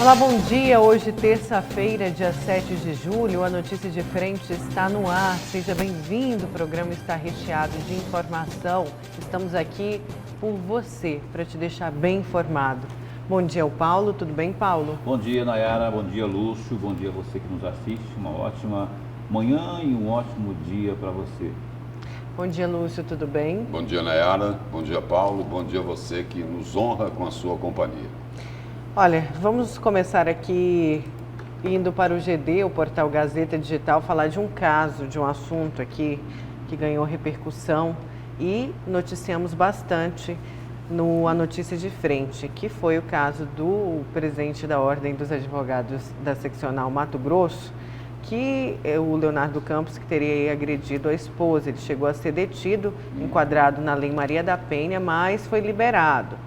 Olá, bom dia. Hoje, terça-feira, dia 7 de julho, a Notícia de Frente está no ar. Seja bem-vindo. O programa está recheado de informação. Estamos aqui por você, para te deixar bem informado. Bom dia, Paulo. Tudo bem, Paulo? Bom dia, Nayara. Bom dia, Lúcio. Bom dia a você que nos assiste. Uma ótima manhã e um ótimo dia para você. Bom dia, Lúcio. Tudo bem? Bom dia, Nayara. Bom dia, Paulo. Bom dia a você que nos honra com a sua companhia. Olha, vamos começar aqui indo para o GD, o portal Gazeta Digital, falar de um caso, de um assunto aqui que ganhou repercussão e noticiamos bastante a Notícia de Frente, que foi o caso do presidente da Ordem dos Advogados da Seccional Mato Grosso, que é o Leonardo Campos, que teria agredido a esposa. Ele chegou a ser detido, enquadrado na Lei Maria da Penha, mas foi liberado.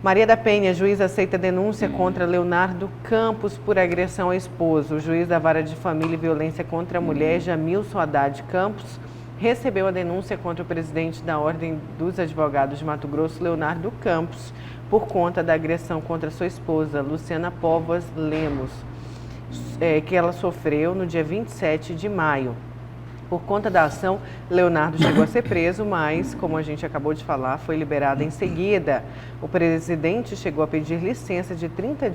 Maria da Penha, juiz, aceita denúncia contra Leonardo Campos por agressão à esposa. O juiz da Vara de Família e Violência contra a Mulher, Jamilson Haddad Campos, recebeu a denúncia contra o presidente da Ordem dos Advogados de Mato Grosso, Leonardo Campos, por conta da agressão contra sua esposa, Luciana Povas Lemos, que ela sofreu no dia 27 de maio. Por conta da ação, Leonardo chegou a ser preso, mas, como a gente acabou de falar, foi liberado em seguida. O presidente chegou a pedir licença de 30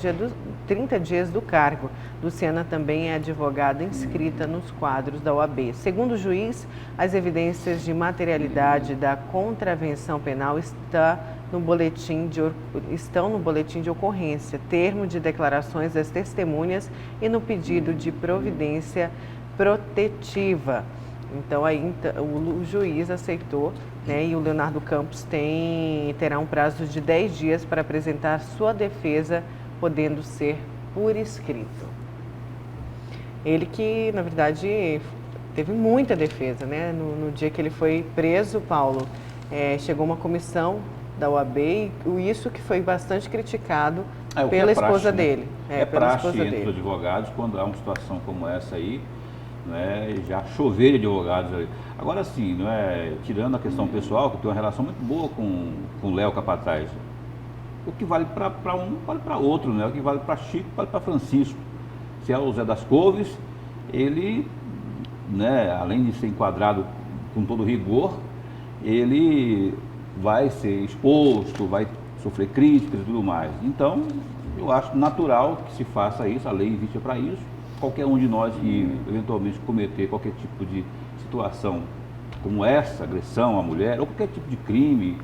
dias do cargo. Luciana também é advogada inscrita nos quadros da OAB. Segundo o juiz, as evidências de materialidade da contravenção penal estão no boletim de ocorrência, termo de declarações das testemunhas e no pedido de providência protetiva. Então, aí o juiz aceitou, né, e o Leonardo Campos terá um prazo de 10 dias para apresentar sua defesa, podendo ser por escrito. Ele que, na verdade, teve muita defesa, né? No dia que ele foi preso, Paulo, chegou uma comissão da OAB e isso que foi bastante criticado pela esposa dele. É praxe entre os advogados, quando há uma situação como essa aí, já chover de advogados ali. Agora sim, tirando a questão pessoal, que tem uma relação muito boa com o Léo Capataz. O que vale para um, vale para outro, né? O que vale para Chico, vale para Francisco. Se é o Zé das Couves, ele, além de ser enquadrado com todo rigor, ele vai ser exposto, vai sofrer críticas e tudo mais. Então, eu acho natural que se faça isso, a lei existe para isso. Qualquer um de nós que eventualmente cometer qualquer tipo de situação como essa, agressão à mulher, ou qualquer tipo de crime,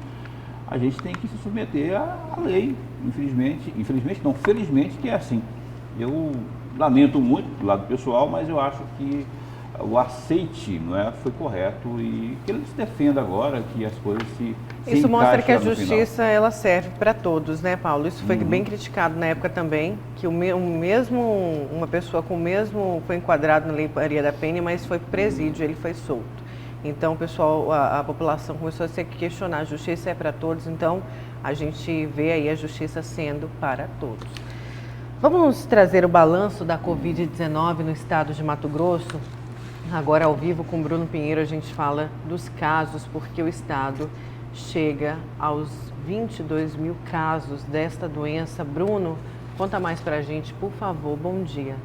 a gente tem que se submeter à lei. Felizmente que é assim. Eu lamento muito do lado pessoal, mas eu acho que o aceite foi correto e que ele se defenda agora, que as coisas se Isso mostra que a justiça ela serve para todos, né, Paulo? Isso foi bem criticado na época também, que uma pessoa foi enquadrado na Lei Maria da Penha, mas foi presídio, ele foi solto. Então, o pessoal, a população começou a se questionar, a justiça é para todos, então a gente vê aí a justiça sendo para todos. Vamos trazer o balanço da Covid-19 no estado de Mato Grosso. Agora, ao vivo, com Bruno Pinheiro, a gente fala dos casos, porque o estado chega aos 22 mil casos desta doença. Bruno, conta mais pra gente, por favor. Bom dia.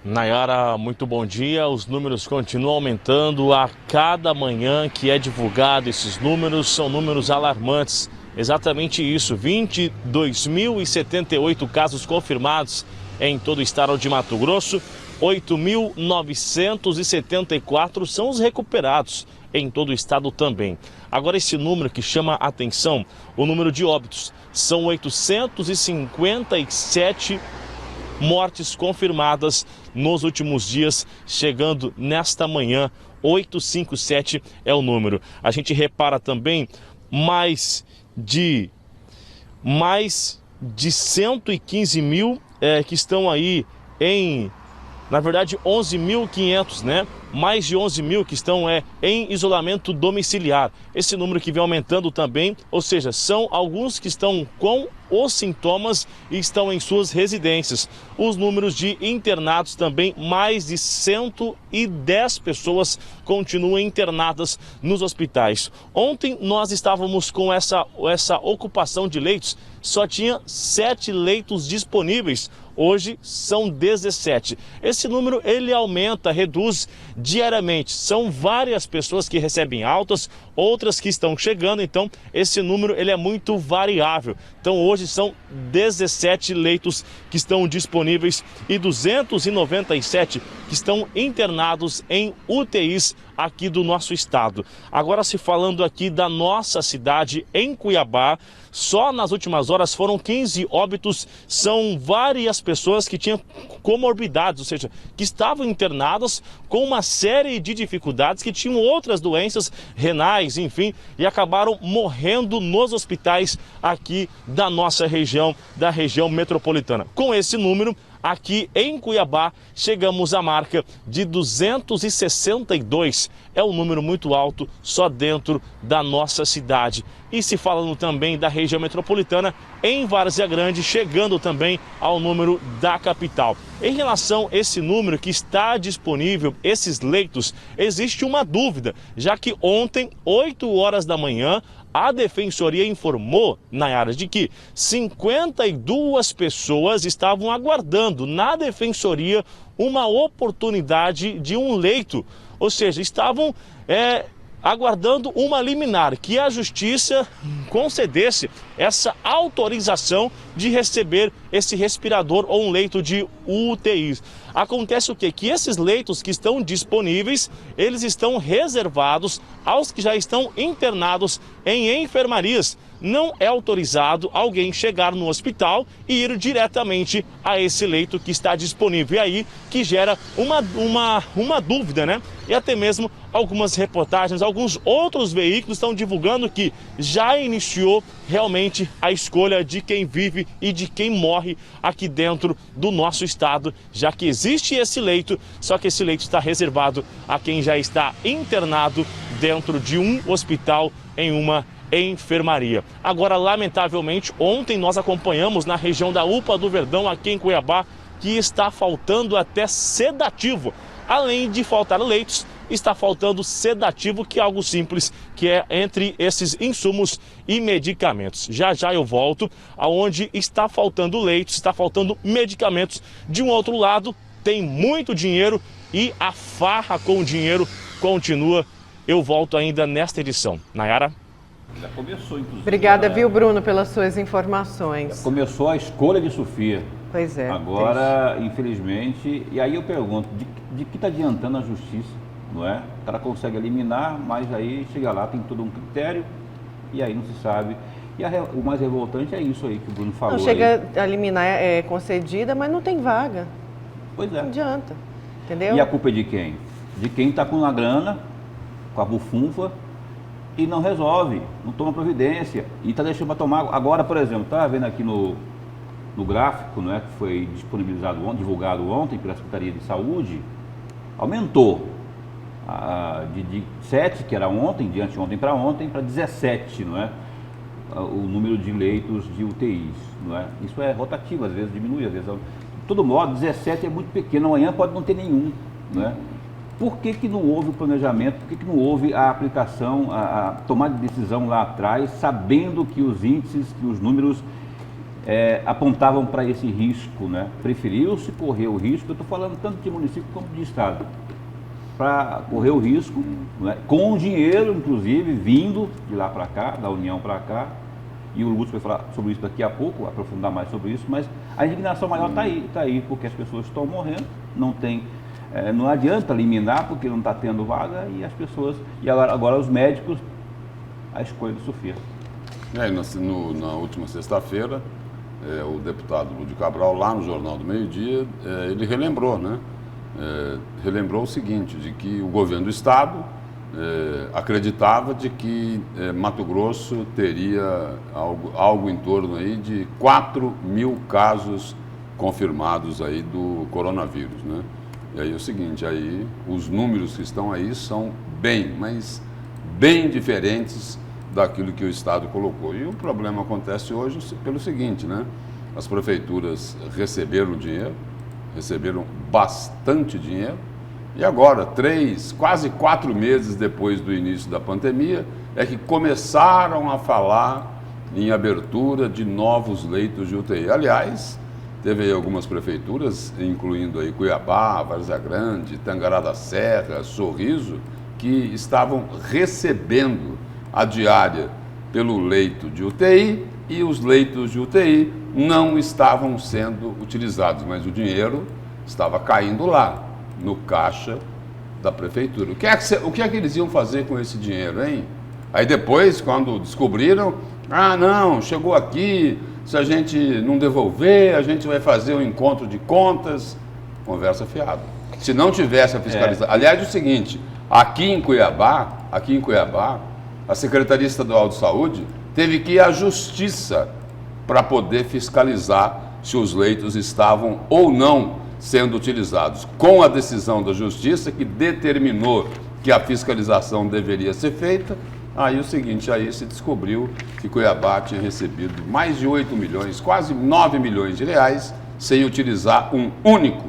Nayara, muito bom dia. Os números continuam aumentando a cada manhã que é divulgado. Esses números são números alarmantes. Exatamente isso, 22.078 casos confirmados em todo o estado de Mato Grosso, 8.974 são os recuperados em todo o estado também. Agora, esse número que chama a atenção, o número de óbitos, são 857 mortes confirmadas nos últimos dias, chegando nesta manhã, 857 é o número. A gente repara também mais de 115 mil que estão aí em na verdade 11.500, né? Mais de 11 mil que estão em isolamento domiciliar. Esse número que vem aumentando também, ou seja, são alguns que estão com os sintomas e estão em suas residências. Os números de internados também, mais de 110 pessoas continuam internadas nos hospitais. Ontem nós estávamos com essa ocupação de leitos, só tinha 7 leitos disponíveis. Hoje são 17. Esse número ele aumenta, reduz diariamente. São várias pessoas que recebem altas, outras que estão chegando, então esse número ele é muito variável. Então hoje são 17 leitos que estão disponíveis e 297 que estão internados em UTIs aqui do nosso estado. Agora, se falando aqui da nossa cidade, em Cuiabá, só nas últimas horas foram 15 óbitos, são várias pessoas que tinham comorbidades, ou seja, que estavam internadas com uma série de dificuldades, que tinham outras doenças renais, enfim, e acabaram morrendo nos hospitais aqui da nossa região, da região metropolitana. Com esse número, aqui em Cuiabá, chegamos à marca de 262. É um número muito alto só dentro da nossa cidade. E se falando também da região metropolitana, em Várzea Grande, chegando também ao número da capital. Em relação a esse número que está disponível, esses leitos, existe uma dúvida, já que ontem, 8 horas da manhã, a Defensoria informou, Nayara, de que 52 pessoas estavam aguardando na Defensoria uma oportunidade de um leito, ou seja, estavam aguardando uma liminar, que a Justiça concedesse essa autorização de receber esse respirador ou um leito de UTI. Acontece o quê? Que esses leitos que estão disponíveis, eles estão reservados aos que já estão internados em enfermarias. Não é autorizado alguém chegar no hospital e ir diretamente a esse leito que está disponível. E aí que gera uma dúvida, né? E até mesmo algumas reportagens, alguns outros veículos estão divulgando que já iniciou realmente a escolha de quem vive e de quem morre aqui dentro do nosso estado, já que existe esse leito, só que esse leito está reservado a quem já está internado dentro de um hospital em uma enfermaria. Agora, lamentavelmente, ontem nós acompanhamos na região da UPA do Verdão, aqui em Cuiabá, que está faltando até sedativo. Além de faltar leitos, está faltando sedativo, que é algo simples, que é entre esses insumos e medicamentos. Já já eu volto aonde está faltando leitos, está faltando medicamentos. De um outro lado, tem muito dinheiro e a farra com o dinheiro continua. Eu volto ainda nesta edição. Nayara? Já começou, inclusive. Obrigada, viu, Bruno, pelas suas informações. Já começou a escolha de Sofia. Pois é. Agora, infelizmente, e aí eu pergunto, de que está adiantando a justiça, não é? O cara consegue eliminar, mas aí chega lá, tem todo um critério, e aí não se sabe. E o mais revoltante é isso aí que o Bruno falou. Não, chega a eliminar, é concedida, mas não tem vaga. Pois é. Não adianta, entendeu? E a culpa é de quem? De quem está com a grana, com a bufunfa, e não resolve, não toma providência, e está deixando para tomar. Agora, por exemplo, estava vendo aqui no gráfico, né, que foi divulgado ontem pela Secretaria de Saúde, aumentou de 7, que era ontem, de anteontem para ontem, para 17, não é? O número de leitos de UTIs, não é? Isso é rotativo, às vezes diminui, às vezes... De todo modo, 17 é muito pequeno, amanhã pode não ter nenhum, não é? Por que não houve o planejamento, por que não houve a aplicação, a tomada de decisão lá atrás, sabendo que os índices, que os números apontavam para esse risco, né? Preferiu-se correr o risco, eu estou falando tanto de município como de estado, para correr o risco, né? Com dinheiro, inclusive, vindo de lá para cá, da União para cá, e o Lúcio vai falar sobre isso daqui a pouco, aprofundar mais sobre isso, mas a indignação maior está aí, porque as pessoas estão morrendo, não tem... não adianta eliminar porque não está tendo vaga e as pessoas... E agora os médicos, a escolha do Sofia. Na última sexta-feira, o deputado Lúcio Cabral, lá no Jornal do Meio-Dia, ele relembrou, né? Relembrou o seguinte, de que o governo do estado acreditava de que Mato Grosso teria algo em torno aí de 4 mil casos confirmados aí do coronavírus, né? E aí é o seguinte, aí os números que estão aí são mas bem diferentes daquilo que o Estado colocou. E o problema acontece hoje pelo seguinte, né? As prefeituras receberam dinheiro, receberam bastante dinheiro, e agora, quase 4 meses depois do início da pandemia, é que começaram a falar em abertura de novos leitos de UTI. Aliás, teve aí algumas prefeituras, incluindo aí Cuiabá, Várzea Grande, Tangará da Serra, Sorriso, que estavam recebendo a diária pelo leito de UTI e os leitos de UTI não estavam sendo utilizados, mas o dinheiro estava caindo lá, no caixa da prefeitura. O que é que eles iam fazer com esse dinheiro, hein? Aí depois, quando descobriram, não, chegou aqui, se a gente não devolver, a gente vai fazer um encontro de contas. Conversa fiada. Se não tivesse a fiscalização... Aliás, é o seguinte, aqui em Cuiabá, a Secretaria Estadual de Saúde teve que ir à Justiça para poder fiscalizar se os leitos estavam ou não sendo utilizados. Com a decisão da Justiça, que determinou que a fiscalização deveria ser feita, aí o seguinte, aí se descobriu que Cuiabá tinha recebido mais de 8 milhões, quase 9 milhões de reais, sem utilizar um único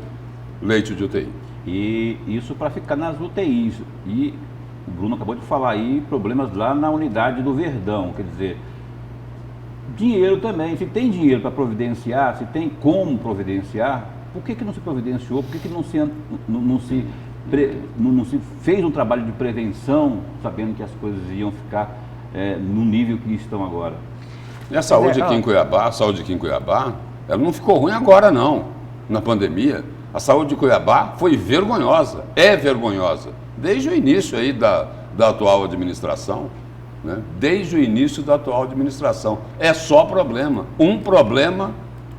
leito de UTI. E isso para ficar nas UTIs. E o Bruno acabou de falar aí, problemas lá na unidade do Verdão, quer dizer, dinheiro também, se tem dinheiro para providenciar, se tem como providenciar, por que não se providenciou, por que não se fez um trabalho de prevenção, sabendo que as coisas iam ficar no nível que estão agora? E a saúde aqui em Cuiabá, ela não ficou ruim agora não, na pandemia. A saúde de Cuiabá foi vergonhosa, é vergonhosa, desde o início aí da atual administração, né? Desde o início da atual administração. É só problema, um problema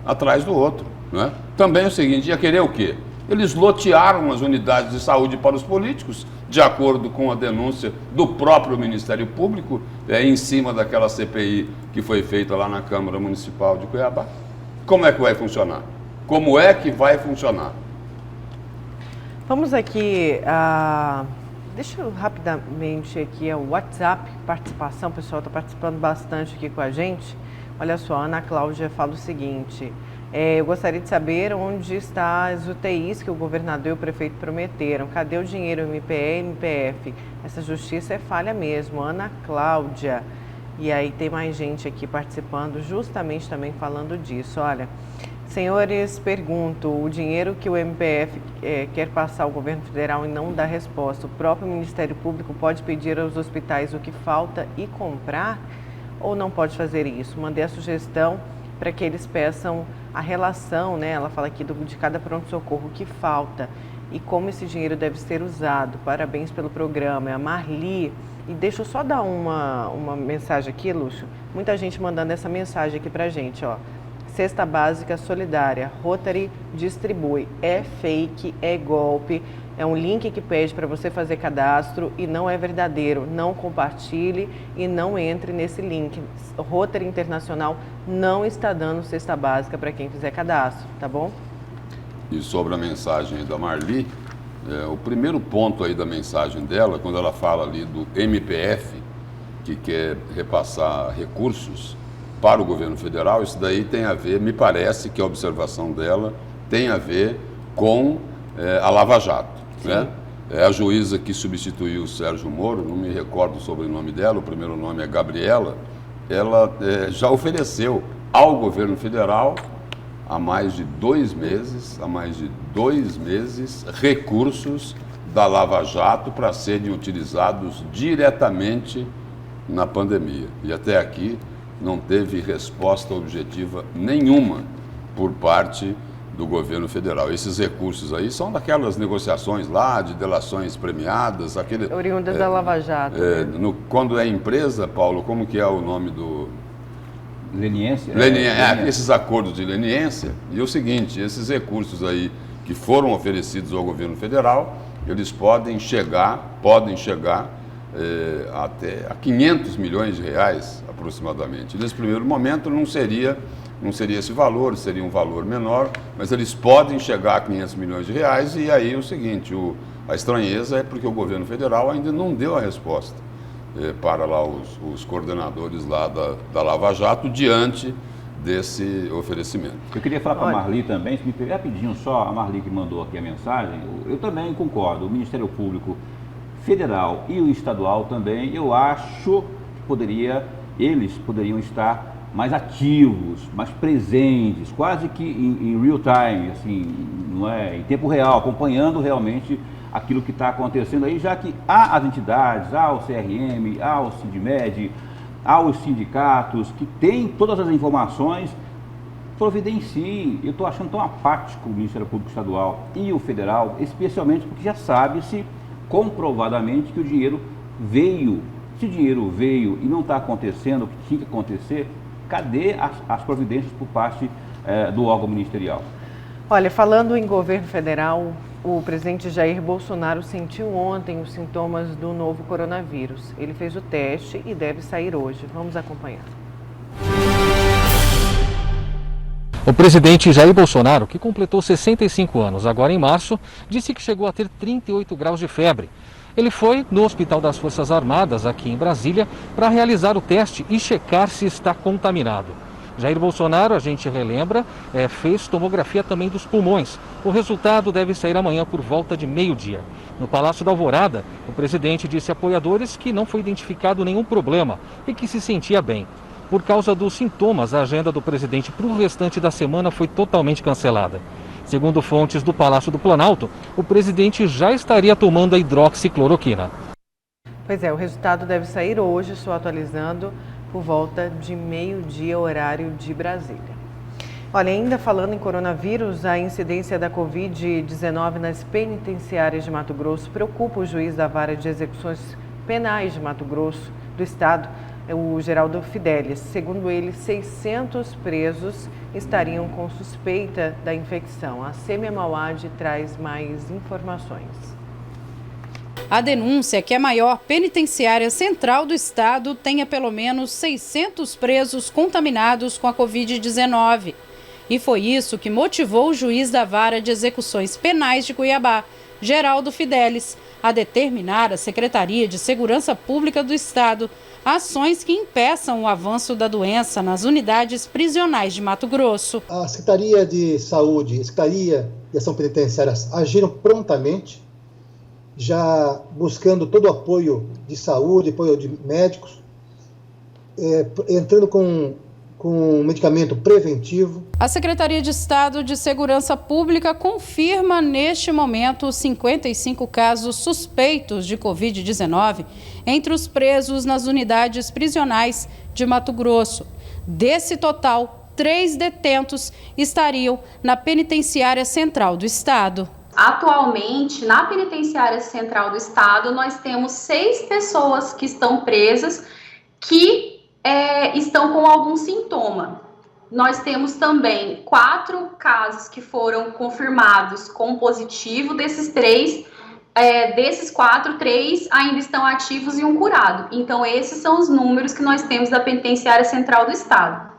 atrás do outro, né? Também é o seguinte, ia querer o quê? Eles lotearam as unidades de saúde para os políticos, de acordo com a denúncia do próprio Ministério Público, em cima daquela CPI que foi feita lá na Câmara Municipal de Cuiabá. Como é que vai funcionar? Como é que vai funcionar? Vamos aqui, deixa eu rapidamente aqui o WhatsApp, participação, o pessoal está participando bastante aqui com a gente. Olha só, a Ana Cláudia fala o seguinte, eu gostaria de saber onde está as UTIs que o governador e o prefeito prometeram. Cadê o dinheiro MPE e MPF? Essa justiça é falha mesmo, Ana Cláudia. E aí tem mais gente aqui participando, justamente também falando disso. Olha, senhores, pergunto, o dinheiro que o MPF quer passar ao governo federal e não dá resposta, o próprio Ministério Público pode pedir aos hospitais o que falta e comprar? Ou não pode fazer isso? Mandei a sugestão para que eles peçam a relação, né? Ela fala aqui de cada pronto-socorro, o que falta e como esse dinheiro deve ser usado. Parabéns pelo programa, é a Marli. E deixa eu só dar uma mensagem aqui, Lúcio. Muita gente mandando essa mensagem aqui pra gente, ó. Cesta Básica Solidária, Rotary distribui. É fake, é golpe, é um link que pede para você fazer cadastro e não é verdadeiro. Não compartilhe e não entre nesse link. Rotary Internacional não está dando cesta básica para quem fizer cadastro, tá bom? E sobre a mensagem da Marli, o primeiro ponto aí da mensagem dela, quando ela fala ali do MPF, que quer repassar recursos para o governo federal, isso daí tem a ver, me parece que a observação dela tem a ver com a Lava Jato, né? A juíza que substituiu o Sérgio Moro, não me recordo o sobrenome dela, o primeiro nome é Gabriela, ela já ofereceu ao governo federal há mais de 2 meses, recursos da Lava Jato para serem utilizados diretamente na pandemia. E até aqui não teve resposta objetiva nenhuma por parte do governo federal. Esses recursos aí são daquelas negociações lá, de delações premiadas, oriundas da Lava Jato. Quando é empresa, Paulo, como que é o nome do... Leniência? Esses acordos de leniência. E o seguinte, esses recursos aí que foram oferecidos ao governo federal, eles podem chegar até a 500 milhões de reais, aproximadamente. Nesse primeiro momento não seria não seria esse valor, seria um valor menor, mas eles podem chegar a 500 milhões de reais e aí é o seguinte, a estranheza é porque o governo federal ainda não deu a resposta para lá os coordenadores lá da Lava Jato diante desse oferecimento. Eu queria falar para a Marli também, se me permite rapidinho só, a Marli que mandou aqui a mensagem, eu também concordo, o Ministério Público Federal e o estadual também, eu acho que eles poderiam estar mais ativos, mais presentes, quase que em real time, assim, não é, em tempo real, acompanhando realmente aquilo que está acontecendo aí, já que há as entidades, há o CRM, há o Sindmed, há os sindicatos que têm todas as informações, providenciem. Eu estou achando tão apático o Ministério Público Estadual e o Federal, especialmente porque já sabe-se comprovadamente que o dinheiro veio. Se o dinheiro veio e não está acontecendo o que tinha que acontecer, cadê as providências por parte do órgão ministerial? Olha, falando em governo federal, o presidente Jair Bolsonaro sentiu ontem os sintomas do novo coronavírus. Ele fez o teste e deve sair hoje. Vamos acompanhar. O presidente Jair Bolsonaro, que completou 65 anos agora em março, disse que chegou a ter 38 graus de febre. Ele foi no Hospital das Forças Armadas, aqui em Brasília, para realizar o teste e checar se está contaminado. Jair Bolsonaro, a gente relembra, fez tomografia também dos pulmões. O resultado deve sair amanhã por volta de meio-dia. No Palácio da Alvorada, o presidente disse a apoiadores que não foi identificado nenhum problema e que se sentia bem. Por causa dos sintomas, a agenda do presidente para o restante da semana foi totalmente cancelada. Segundo fontes do Palácio do Planalto, o presidente já estaria tomando a hidroxicloroquina. Pois é, o resultado deve sair hoje, estou atualizando, por volta de meio-dia, horário de Brasília. Olha, ainda falando em coronavírus, a incidência da Covid-19 nas penitenciárias de Mato Grosso preocupa o juiz da Vara de Execuções Penais de Mato Grosso do Estado, o Geraldo Fidelis. Segundo ele, 600 presos estariam com suspeita da infecção. A Sêmia Mauad traz mais informações. A denúncia é que a maior penitenciária central do estado tenha pelo menos 600 presos contaminados com a Covid-19. E foi isso que motivou o juiz da Vara de Execuções Penais de Cuiabá, Geraldo Fidelis, a determinar à Secretaria de Segurança Pública do Estado ações que impeçam o avanço da doença nas unidades prisionais de Mato Grosso. A Secretaria de Saúde e a Secretaria de Ação Penitenciária agiram prontamente, já buscando todo o apoio de saúde, apoio de médicos, entrando com medicamento preventivo. A Secretaria de Estado de Segurança Pública confirma neste momento 55 casos suspeitos de Covid-19 entre os presos nas unidades prisionais de Mato Grosso. Desse total, 3 detentos estariam na Penitenciária Central do Estado. Atualmente, na Penitenciária Central do Estado, nós temos 6 pessoas que estão presas que estão com algum sintoma. Nós temos também 4 casos que foram confirmados com positivo. Desses 4, 3 ainda estão ativos e 1 curado. Então, esses são os números que nós temos da Penitenciária Central do Estado.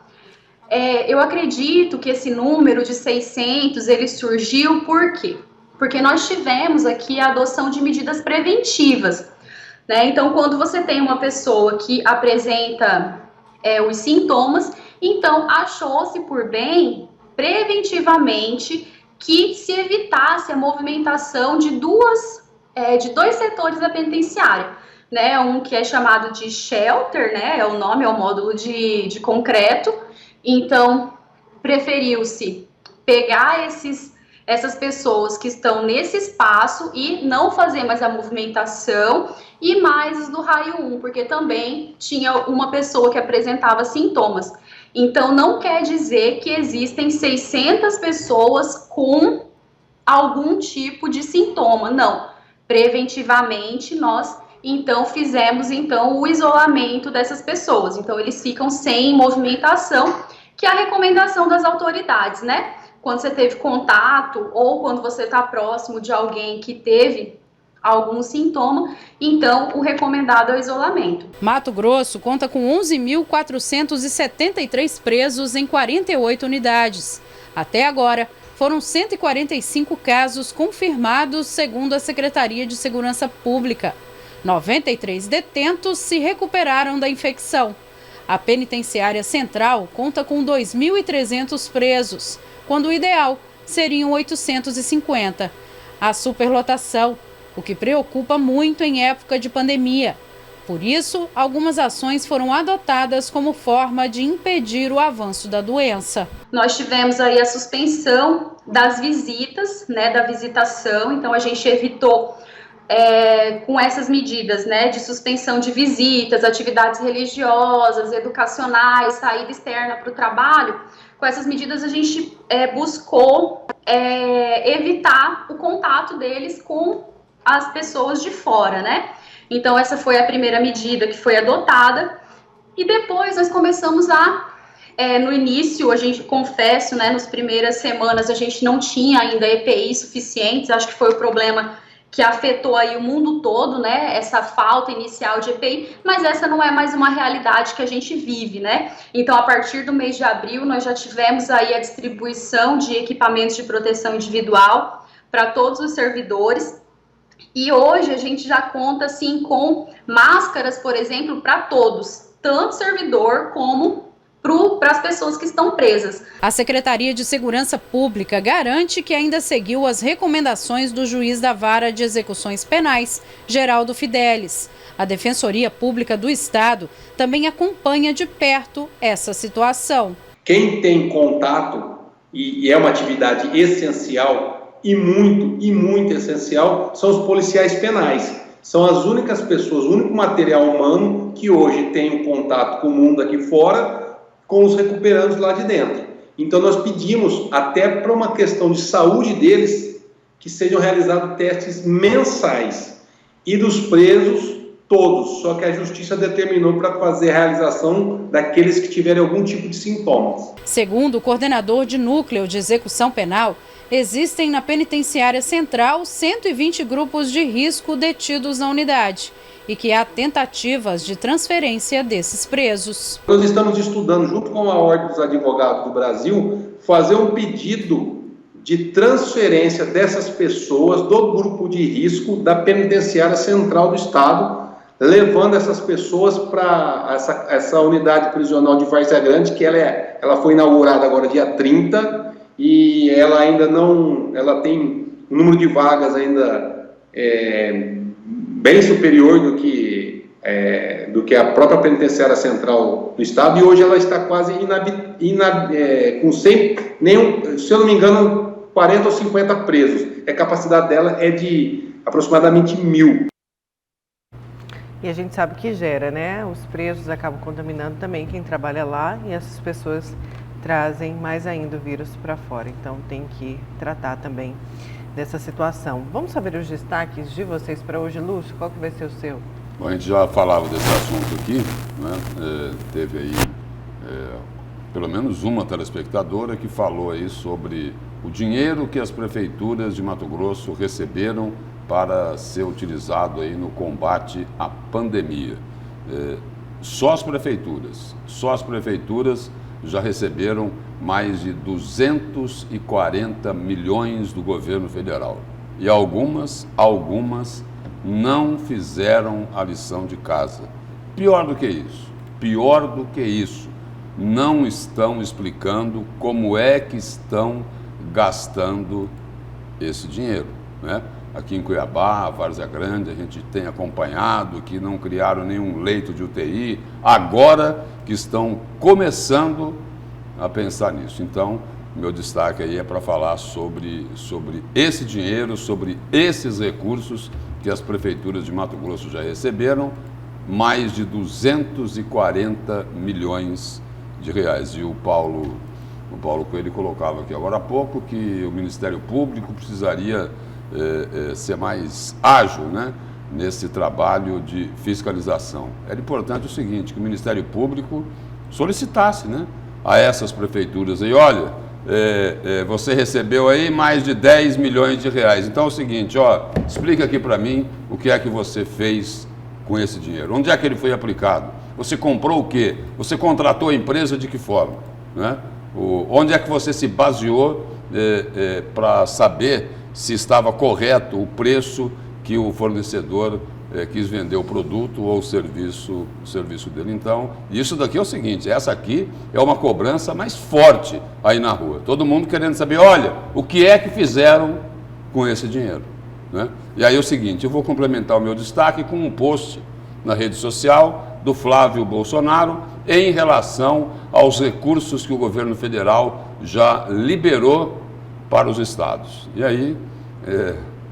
Eu acredito que esse número de 600, ele surgiu por quê? Porque nós tivemos aqui a adoção de medidas preventivas, né? Então, quando você tem uma pessoa que apresenta os sintomas, então achou-se por bem, preventivamente, que se evitasse a movimentação de dois setores da penitenciária, né? Um que é chamado de shelter, né? É o nome, é o módulo de concreto. Então, preferiu-se pegar essas pessoas que estão nesse espaço e não fazer mais a movimentação, e mais os do raio 1, porque também tinha uma pessoa que apresentava sintomas. Então, não quer dizer que existem 600 pessoas com algum tipo de sintoma, não. Preventivamente, nós, então, fizemos o isolamento dessas pessoas. Então, eles ficam sem movimentação, que é a recomendação das autoridades, né? Quando você teve contato ou quando você está próximo de alguém que teve algum sintoma, então o recomendado é o isolamento. Mato Grosso conta com 11.473 presos em 48 unidades. Até agora, foram 145 casos confirmados, segundo a Secretaria de Segurança Pública. 93 detentos se recuperaram da infecção. A Penitenciária Central conta com 2.300 presos, quando o ideal seriam 850. A superlotação, o que preocupa muito em época de pandemia. Por isso, algumas ações foram adotadas como forma de impedir o avanço da doença. Nós tivemos aí a suspensão das visitas, da visitação, então a gente evitou com essas medidas, de suspensão de visitas, atividades religiosas, educacionais, saída externa para o trabalho. Com essas medidas a gente buscou evitar o contato deles com as pessoas de fora, Então essa foi a primeira medida que foi adotada e depois nós começamos no início, a gente, confesso, nas primeiras semanas a gente não tinha ainda EPI suficientes, acho que foi o problema que afetou aí o mundo todo, essa falta inicial de EPI, mas essa não é mais uma realidade que a gente vive, Então, a partir do mês de abril, nós já tivemos aí a distribuição de equipamentos de proteção individual para todos os servidores, e hoje a gente já conta, assim, com máscaras, por exemplo, para todos, tanto servidor como para as pessoas que estão presas. A Secretaria de Segurança Pública garante que ainda seguiu as recomendações do juiz da Vara de Execuções Penais, Geraldo Fidelis. A Defensoria Pública do Estado também acompanha de perto essa situação. Quem tem contato, e é uma atividade essencial, e muito essencial, são os policiais penais. São as únicas pessoas, o único material humano que hoje tem um contato com o mundo aqui fora, com os recuperandos lá de dentro. Então nós pedimos, até para uma questão de saúde deles, que sejam realizados testes mensais, e dos presos todos, só que a Justiça determinou para fazer a realização daqueles que tiverem algum tipo de sintomas. Segundo o coordenador de núcleo de execução penal, existem na Penitenciária Central 120 grupos de risco detidos na unidade e que há tentativas de transferência desses presos. Nós estamos estudando, junto com a Ordem dos Advogados do Brasil, fazer um pedido de transferência dessas pessoas do grupo de risco da Penitenciária Central do Estado, levando essas pessoas para essa unidade prisional de Várzea Grande, que ela foi inaugurada agora dia 30, e ela ainda não, ela tem um número de vagas ainda bem superior do que a própria Penitenciária Central do Estado, e hoje ela está quase com 100, se eu não me engano, 40 ou 50 presos. A capacidade dela é de aproximadamente 1.000. E a gente sabe que gera, Os presos acabam contaminando também quem trabalha lá, e essas pessoas trazem mais ainda o vírus para fora. Então tem que tratar também dessa situação. Vamos saber os destaques de vocês para hoje, Lúcio? Qual que vai ser o seu? Bom, a gente já falava desse assunto aqui, teve aí pelo menos uma telespectadora que falou aí sobre o dinheiro que as prefeituras de Mato Grosso receberam para ser utilizado aí no combate à pandemia. Só as prefeituras já receberam mais de 240 milhões do governo federal. E algumas não fizeram a lição de casa. Pior do que isso, não estão explicando como é que estão gastando esse dinheiro, Aqui em Cuiabá, Várzea Grande, a gente tem acompanhado que não criaram nenhum leito de UTI, agora que estão começando a pensar nisso. Então, meu destaque aí é para falar sobre esse dinheiro, sobre esses recursos que as prefeituras de Mato Grosso já receberam, mais de 240 milhões de reais. E o Paulo Coelho colocava aqui agora há pouco que o Ministério Público precisaria ser mais ágil, nesse trabalho de fiscalização. Era importante o seguinte, que o Ministério Público solicitasse, a essas prefeituras aí, olha, você recebeu aí mais de 10 milhões de reais. Então é o seguinte, ó, explica aqui para mim o que é que você fez com esse dinheiro. Onde é que ele foi aplicado? Você comprou o quê? Você contratou a empresa de que forma? Né? Onde é que você se baseou para saber se estava correto o preço que o fornecedor quis vender o produto ou o serviço dele. Então, isso daqui é o seguinte, essa aqui é uma cobrança mais forte aí na rua. Todo mundo querendo saber, olha, o que é que fizeram com esse dinheiro? Né? E aí é o seguinte, eu vou complementar o meu destaque com um post na rede social do Flávio Bolsonaro em relação aos recursos que o governo federal já liberou para os estados. E aí,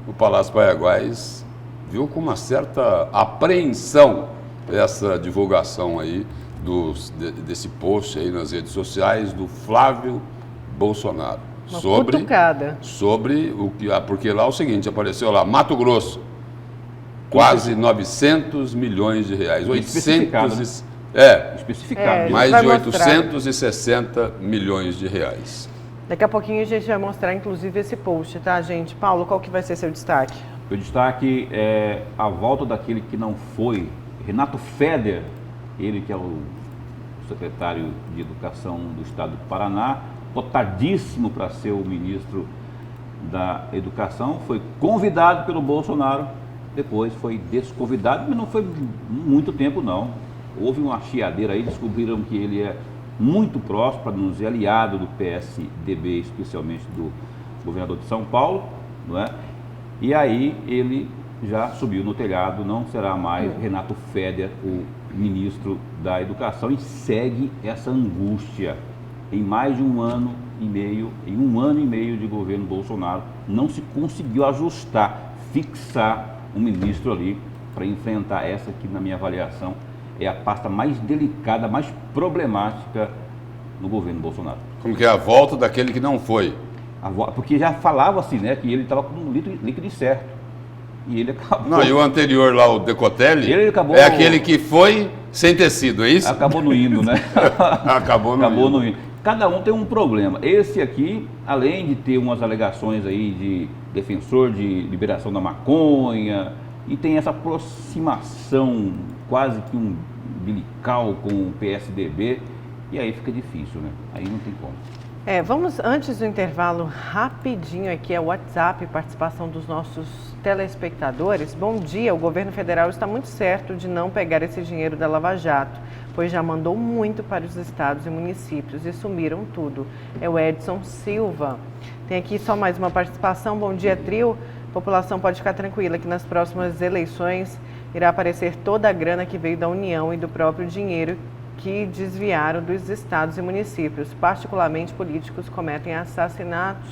o Palácio Paiaguás viu com uma certa apreensão essa divulgação aí desse post aí nas redes sociais do Flávio Bolsonaro. Sobre o que... Porque lá é o seguinte, apareceu lá, Mato Grosso, quase 900 milhões de reais. 800... Especificado. Mais de 860 milhões de reais. Daqui a pouquinho a gente vai mostrar, inclusive, esse post, tá, gente? Paulo, qual que vai ser seu destaque? O destaque é a volta daquele que não foi, Renato Feder, ele que é o secretário de Educação do Estado do Paraná, cotadíssimo para ser o ministro da Educação, foi convidado pelo Bolsonaro, depois foi desconvidado, mas não foi muito tempo não. Houve uma chiadeira aí, descobriram que ele é muito próximo, para não dizer aliado do PSDB, especialmente do governador de São Paulo, não é? E aí ele já subiu no telhado, não será mais Renato Feder, o ministro da Educação, e segue essa angústia. Em mais de um ano e meio de governo Bolsonaro, não se conseguiu ajustar, fixar um ministro ali para enfrentar essa que, na minha avaliação, é a pasta mais delicada, mais problemática no governo Bolsonaro. Como que é a volta daquele que não foi? Porque já falava assim, né, que ele estava com um líquido certo. E ele acabou... Não, e o anterior lá, o Decotelli, ele acabou... é aquele que foi sem tecido, é isso? Acabou no hino, né? Acabou no hino. Cada um tem um problema. Esse aqui, além de ter umas alegações aí de defensor de liberação da maconha, e tem essa aproximação quase que umbilical com o PSDB, e aí fica difícil, né? Aí não tem como. Vamos, antes do intervalo, rapidinho aqui, o WhatsApp, participação dos nossos telespectadores. Bom dia, o governo federal está muito certo de não pegar esse dinheiro da Lava Jato, pois já mandou muito para os estados e municípios e sumiram tudo. É o Edson Silva. Tem aqui só mais uma participação. Bom dia, trio. A população pode ficar tranquila que nas próximas eleições irá aparecer toda a grana que veio da União e do próprio dinheiro que desviaram dos estados e municípios. Particularmente, políticos cometem assassinatos,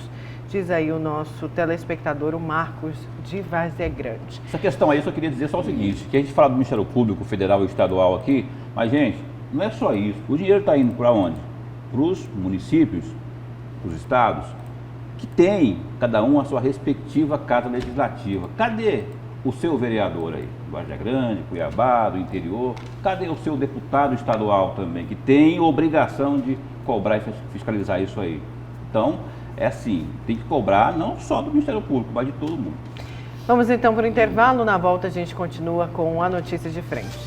diz aí o nosso telespectador, o Marcos de Várzea Grande. Essa questão aí, eu só queria dizer só o seguinte, que a gente fala do Ministério Público Federal e Estadual aqui, mas, gente, não é só isso. O dinheiro está indo para onde? Para os municípios, para os estados, que tem, cada um, a sua respectiva casa legislativa. Cadê o seu vereador aí? Várzea Grande, Cuiabá, do interior. Cadê o seu deputado estadual também, que tem obrigação de cobrar e fiscalizar isso aí? Então, é assim, tem que cobrar não só do Ministério Público, mas de todo mundo. Vamos então para o intervalo. Na volta a gente continua com a notícia de frente.